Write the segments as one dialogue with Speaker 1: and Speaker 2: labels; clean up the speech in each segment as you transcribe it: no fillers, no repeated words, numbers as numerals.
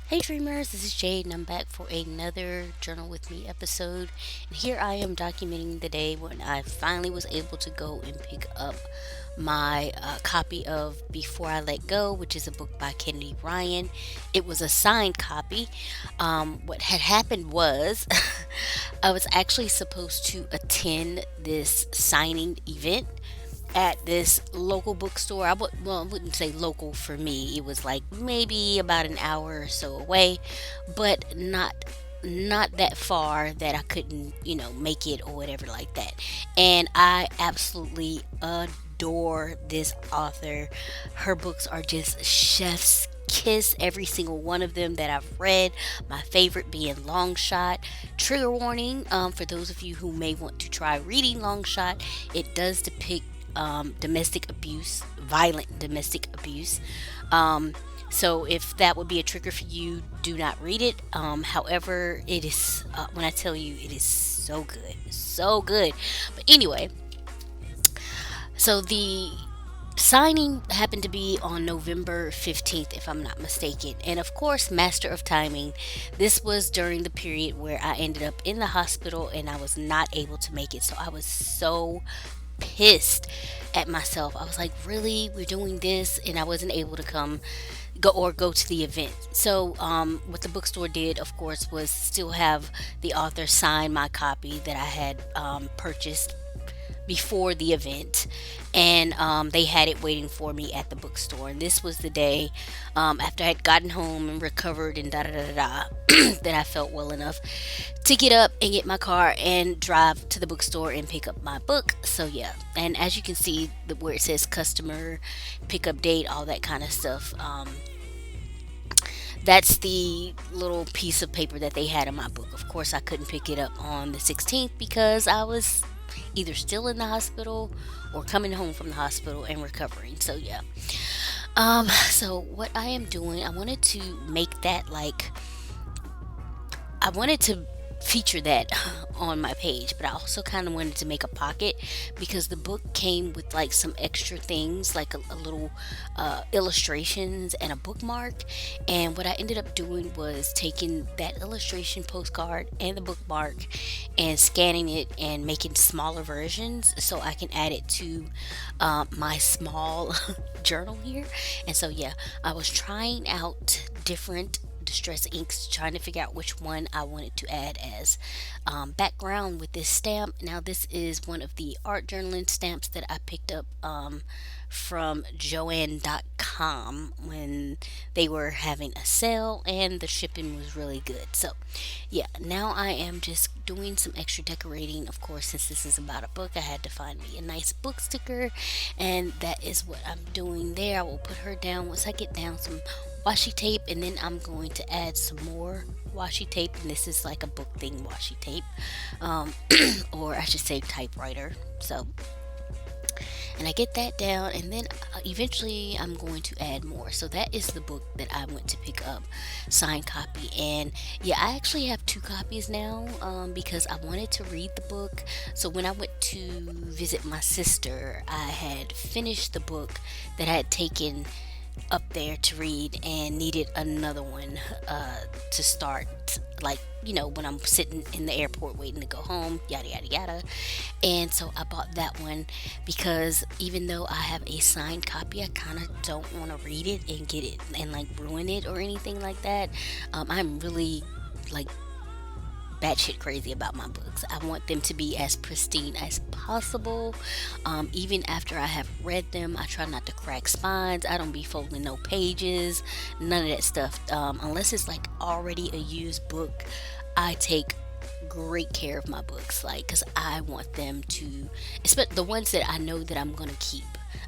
Speaker 1: Hey dreamers, this is Jade and I'm back for another Journal with Me episode. And here I am documenting the day when I finally was able to go and pick up my copy of Before I Let Go, which is a book by Kennedy Ryan. It was a signed copy. What had happened was I was actually supposed to attend this signing event at this local bookstore. I wouldn't say local for me. It was like maybe about an hour or so away, but not that far that I couldn't, make it or whatever like that. And I absolutely adore this author. Her books are just chef's kiss, every single one of them that I've read. My favorite being Long Shot. Trigger warning, for those of you who may want to try reading Long Shot, it does depict domestic abuse, violent domestic abuse. So if that would be a trigger for you, do not read it. However, it is, when I tell you, it is so good, so good. But anyway, so the signing happened to be on November 15th, if I'm not mistaken. And of course, master of timing, this was during the period where I ended up in the hospital and I was not able to make it. So I was so pissed at myself. I was like, really? We're doing this? And I wasn't able to go to the event. So, what the bookstore did, of course, was still have the author sign my copy that I had purchased before the event, and they had it waiting for me at the bookstore. And this was the day, after I had gotten home and recovered and da da da da da, that I felt well enough to get up and get my car and drive to the bookstore and pick up my book. So yeah, and as you can see, where it says customer pickup date, all that kind of stuff. That's the little piece of paper that they had in my book. Of course, I couldn't pick it up on the 16th because I was either still in the hospital or coming home from the hospital and recovering. So yeah. So what I am doing, I wanted to make that like I wanted to feature that on my page, but I also kind of wanted to make a pocket because the book came with like some extra things, like a little illustrations and a bookmark. And what I ended up doing was taking that illustration postcard and the bookmark and scanning it and making smaller versions so I can add it to my small journal here. And so, yeah, I was trying out different distress inks, trying to figure out which one I wanted to add as background with this stamp. Now, this is one of the art journaling stamps that I picked up from Joann.com when they were having a sale and the shipping was really good. So, yeah, now I am just doing some extra decorating. Of course, since this is about a book, I had to find me a nice book sticker, and that is what I'm doing there. I will put her down once I get down some washi tape, and then I'm going to add some more washi tape. And this is like a book thing washi tape, or I should say typewriter. So, and I get that down, and then eventually I'm going to add more. So that is the book that I went to pick up, signed copy. And yeah, I actually have two copies now, because I wanted to read the book. So when I went to visit my sister, I had finished the book that I had taken up there to read and needed another one to start, like, when I'm sitting in the airport waiting to go home, yada yada yada. And so I bought that one because even though I have a signed copy, I kind of don't want to read it and get it and like ruin it or anything like that. I'm really like batshit crazy about my books. I want them to be as pristine as possible. Even after I have read them, I try not to crack spines. I don't be folding no pages, none of that stuff. Unless it's like already a used book, I take great care of my books, like, because I want them to, especially the ones that I know that I'm gonna keep.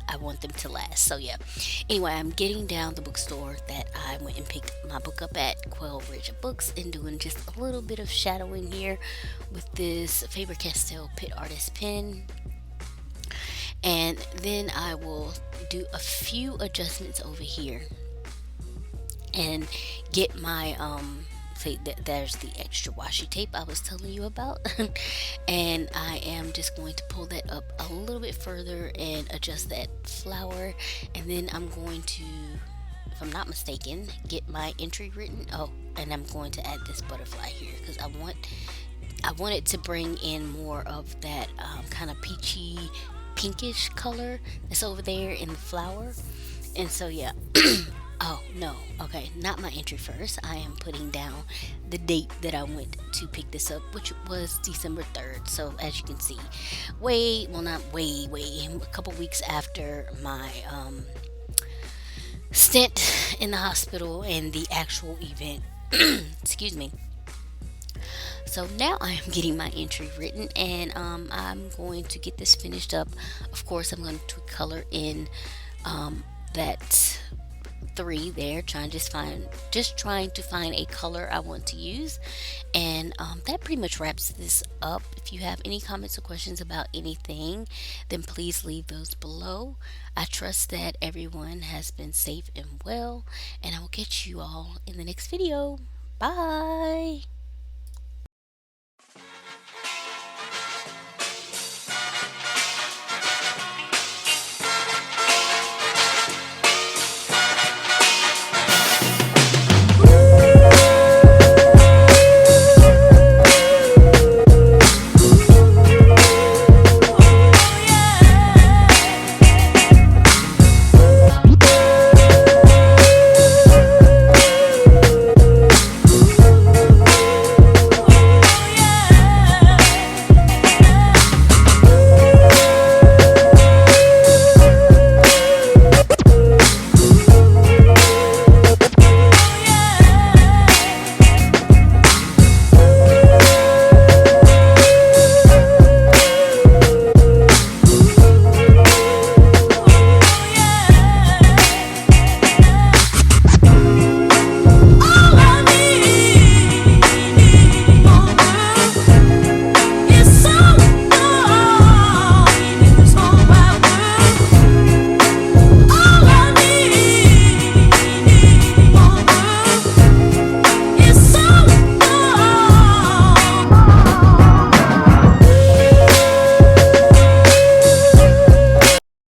Speaker 1: I want them to last. So yeah. Anyway, I'm getting down the bookstore that I went and picked my book up at, Quail Ridge Books, and doing just a little bit of shadowing here with this Faber-Castell Pit Artist pen. And then I will do a few adjustments over here and get my say that there's the extra washi tape I was telling you about. And I am just going to pull that up a little bit further and adjust that flower, and then I'm going to if I'm not mistaken, get my entry written. Oh, and I'm going to add this butterfly here because I want it to bring in more of that kind of peachy pinkish color that's over there in the flower. And so yeah. Oh no, okay, not my entry first. I am putting down the date that I went to pick this up, which was December 3rd. So as you can see, well, not a couple weeks after my stint in the hospital and the actual event. Excuse me. So now I am getting my entry written, and I'm going to get this finished up. Of course, I'm going to color in that three there, just trying to find a color I want to use. And that pretty much wraps this up. If you have any comments or questions about anything, then please leave those below. I trust that everyone has been safe and well, and I will catch you all in the next video. Bye.